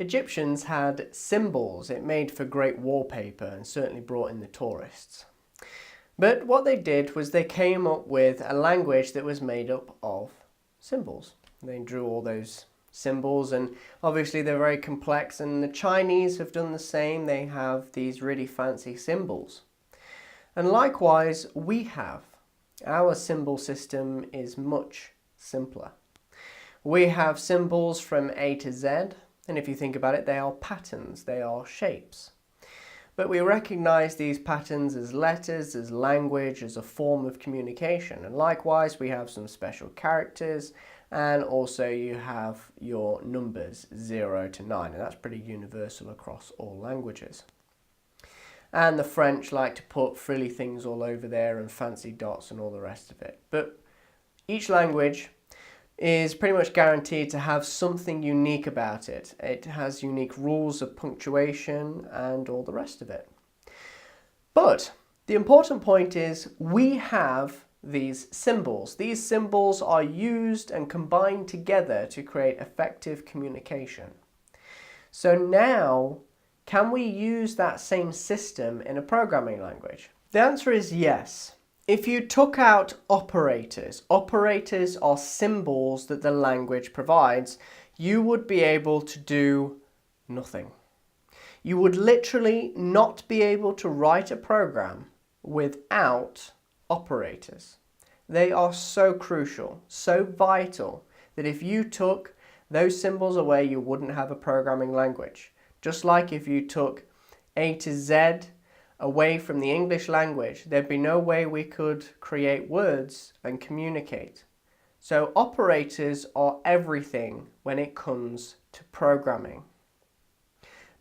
Egyptians had symbols. It made for great wallpaper and certainly brought in the tourists. But what they did was they came up with a language that was made up of symbols. They drew all those symbols, and obviously they're very complex, and the Chinese have done the same. They have these really fancy symbols. And likewise, we have. Our symbol system is much simpler. We have symbols from A to Z, and if you think about it, they are patterns, they are shapes. But we recognize these patterns as letters, as language, as a form of communication. And likewise, we have some special characters, and also you have your numbers 0 to 9, and that's pretty universal across all languages. And the French like to put frilly things all over there and fancy dots and all the rest of it. But each language is pretty much guaranteed to have something unique about it. It has unique rules of punctuation and all the rest of it. But the important point is we have these symbols. These symbols are used and combined together to create effective communication. So now, can we use that same system in a programming language? The answer is yes. If you took out operators are symbols that the language provides, you would be able to do nothing. You would literally not be able to write a program without operators. They are so crucial, so vital, that if you took those symbols away, you wouldn't have a programming language. Just like if you took A to Z away from the English language, there'd be no way we could create words and communicate. So operators are everything when it comes to programming.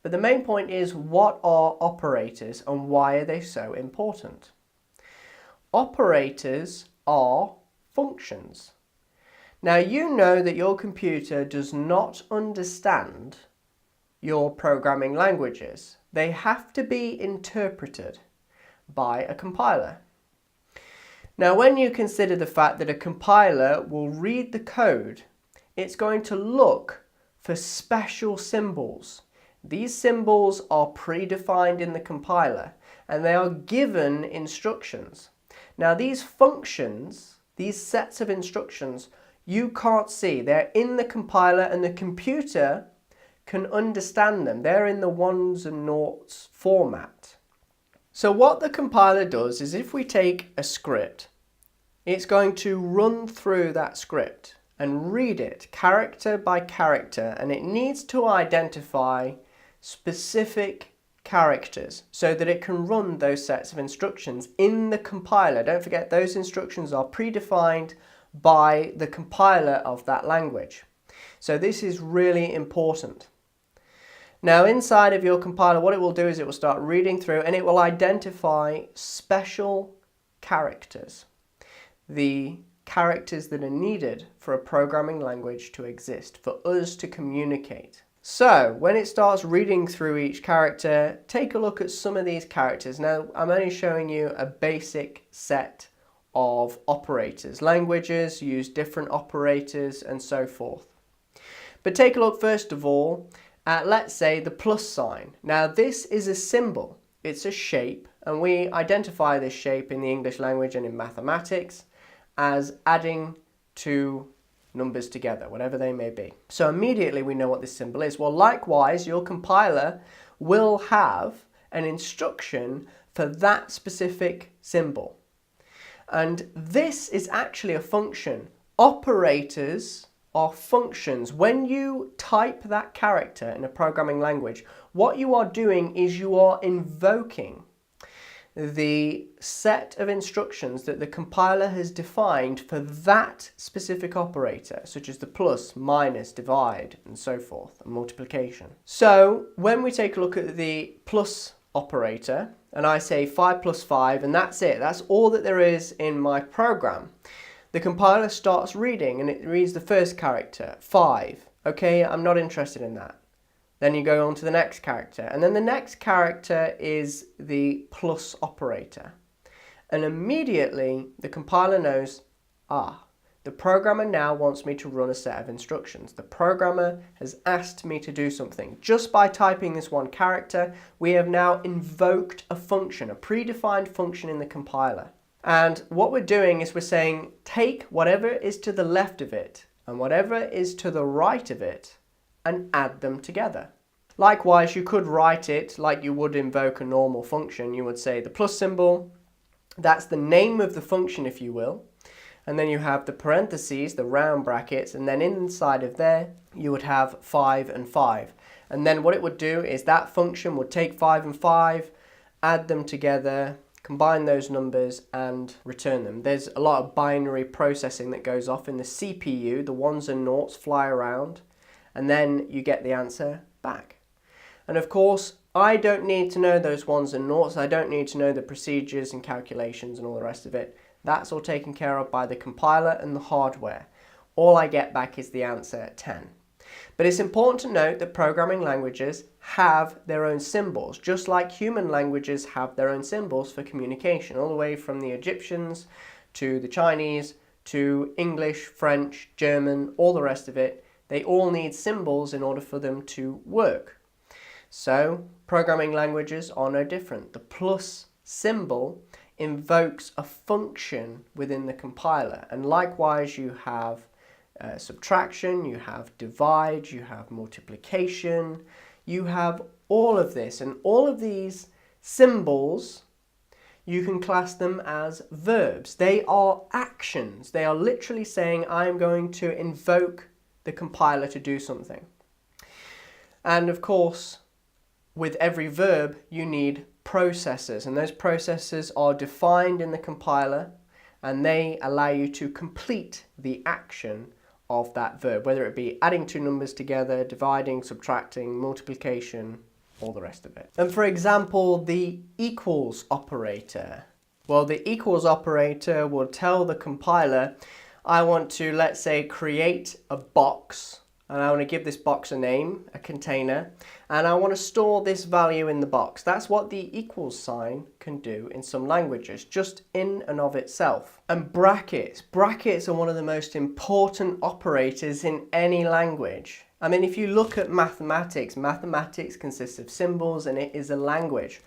But the main point is, what are operators and why are they so important? Operators are functions. Now you know that your computer does not understand your programming languages. They have to be interpreted by a compiler. Now, when you consider the fact that a compiler will read the code, it's going to look for special symbols. These symbols are predefined in the compiler and they are given instructions. Now, these functions, these sets of instructions, you can't see. They're in the compiler and the computer can understand them. They're in the ones and noughts format. So what the compiler does is, if we take a script, it's going to run through that script and read it character by character, and it needs to identify specific characters so that it can run those sets of instructions in the compiler. Don't forget, those instructions are predefined by the compiler of that language. So this is really important. Now, inside of your compiler, what it will do is it will start reading through and it will identify special characters, the characters that are needed for a programming language to exist, for us to communicate. So when it starts reading through each character, take a look at some of these characters. Now, I'm only showing you a basic set of operators. Languages use different operators and so forth. But take a look first of all at, let's say, the plus sign. Now this is a symbol, it's a shape, and we identify this shape in the English language and in mathematics as adding two numbers together, whatever they may be. So immediately we know what this symbol is. Well, likewise, your compiler will have an instruction for that specific symbol. And this is actually a function. Operators are functions. When you type that character in a programming language, what you are doing is you are invoking the set of instructions that the compiler has defined for that specific operator, such as the plus, minus, divide, and so forth, and multiplication. So when we take a look at the plus operator, and I say 5 plus 5, and that's it, that's all that there is in my program, the compiler starts reading and it reads the first character, 5. Okay, I'm not interested in that. Then you go on to the next character, and then the next character is the plus operator. And immediately the compiler knows, The programmer now wants me to run a set of instructions. The programmer has asked me to do something. Just by typing this one character, we have now invoked a function, a predefined function in the compiler. And what we're doing is we're saying, take whatever is to the left of it and whatever is to the right of it and add them together. Likewise, you could write it like you would invoke a normal function. You would say the plus symbol, that's the name of the function, if you will. And then you have the parentheses, the round brackets, and then inside of there, you would have 5 and 5. And then what it would do is that function would take 5 and 5, add them together, combine those numbers and return them. There's a lot of binary processing that goes off in the CPU. The ones and noughts fly around, and then you get the answer back. And of course, I don't need to know those ones and noughts. I don't need to know the procedures and calculations and all the rest of it. That's all taken care of by the compiler and the hardware. All I get back is the answer 10. But it's important to note that programming languages have their own symbols, just like human languages have their own symbols for communication, all the way from the Egyptians to the Chinese to English, French, German, all the rest of it. They all need symbols in order for them to work. So programming languages are no different. The plus symbol invokes a function within the compiler, and likewise you have subtraction, you have divide, you have multiplication, you have all of this, and all of these symbols, you can class them as verbs. They are actions. They are literally saying, I'm going to invoke the compiler to do something. And of course, with every verb, you need processors, and those processors are defined in the compiler, and they allow you to complete the action of that verb, whether it be adding two numbers together, dividing, subtracting, multiplication, all the rest of it. And for example, the equals operator. Well, the equals operator will tell the compiler, I want to, let's say, create a box, and I want to give this box a name, a container, and I want to store this value in the box. That's what the equals sign can do in some languages, just in and of itself. And brackets. Brackets are one of the most important operators in any language. I mean, if you look at mathematics, mathematics consists of symbols and it is a language.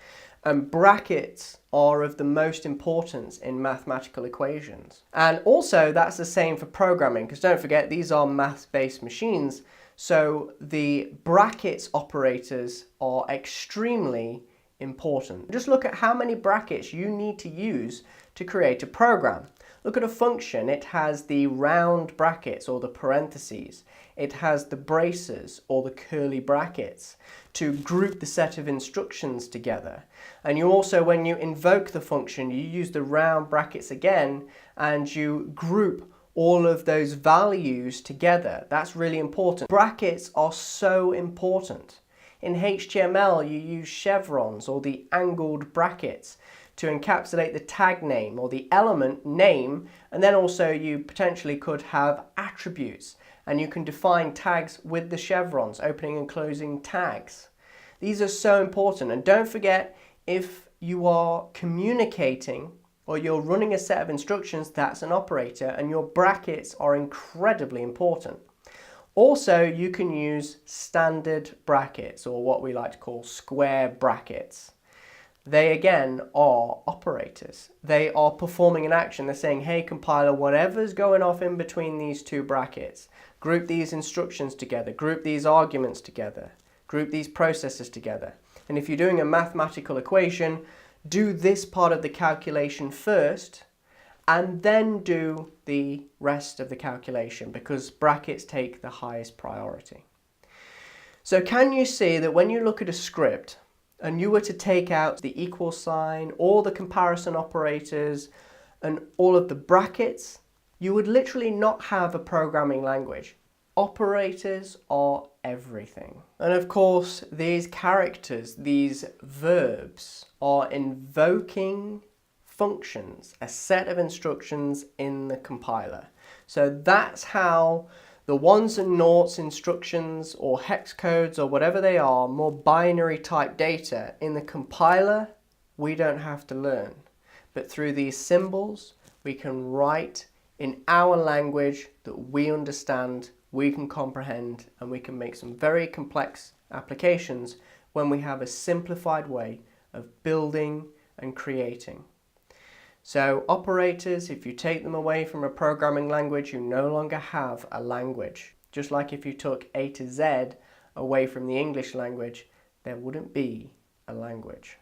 And brackets are of the most importance in mathematical equations. And also that's the same for programming, because don't forget, these are math-based machines. So the brackets operators are extremely important. Just look at how many brackets you need to use to create a program. Look at a function. It has the round brackets or the parentheses. It has the braces or the curly brackets to group the set of instructions together. And you also, when you invoke the function, you use the round brackets again and you group all of those values together. That's really important. Brackets are so important. In HTML, you use chevrons or the angled brackets to encapsulate the tag name or the element name, and then also you potentially could have attributes, and you can define tags with the chevrons, opening and closing tags. These are so important, and don't forget, if you are communicating or you're running a set of instructions, that's an operator, and your brackets are incredibly important. Also, you can use standard brackets, or what we like to call square brackets. They again are operators. They are performing an action. They're saying, hey compiler, whatever's going off in between these two brackets, group these instructions together, group these arguments together, group these processes together. And if you're doing a mathematical equation, do this part of the calculation first, and then do the rest of the calculation, because brackets take the highest priority. So can you see that when you look at a script and you were to take out the equal sign, all the comparison operators, and all of the brackets, you would literally not have a programming language. Operators are everything. And of course, these characters, these verbs, are invoking functions, a set of instructions in the compiler. So that's how the ones and noughts instructions or hex codes or whatever they are, more binary type data, in the compiler we don't have to learn. But through these symbols we can write in our language that we understand, we can comprehend, and we can make some very complex applications when we have a simplified way of building and creating. So operators, if you take them away from a programming language, you no longer have a language. Just like if you took A to Z away from the English language, there wouldn't be a language.